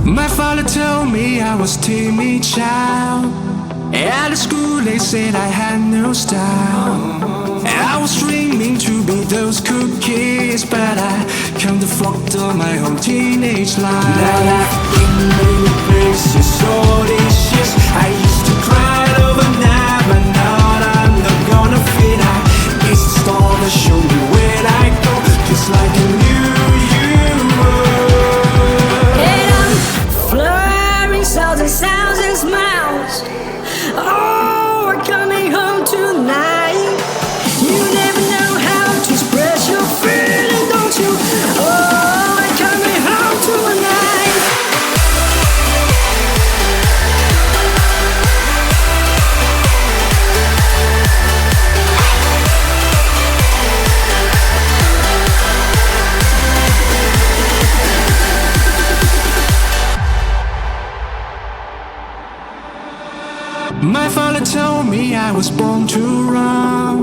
My father told me I was timid child. At the school they said I had no style. I was dreaming to be those cool kids, but I come to fucked up my whole teenage life. Now I've been many places, all these years I used to cry overnight, but now I'm not gonna fit. It's the star that show me where I go, just like a new you. And I'm flurrying sounds and sounds and smiles. Oh, we're coming home tonight. You never know how to express your feeling, don't you? Oh, we're coming home tonight. My father told me I was born to run.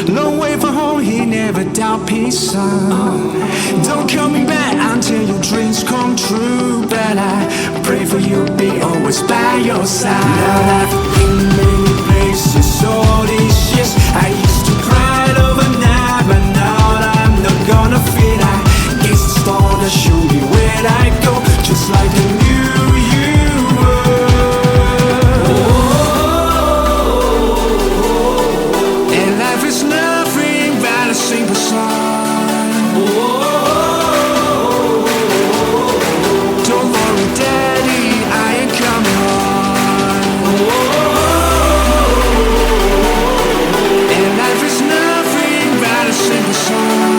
Long way from home, he never doubt peace, son. Don't coming back until your dreams come true. But I pray for you, be always by your side. Now I've been many places, all these years I used to cry overnight, but now I'm not gonna fit. It's the star that show me where I go, just like a new you. Simple song. Don't worry, Daddy, I ain't coming home. And life is nothing but a simple song.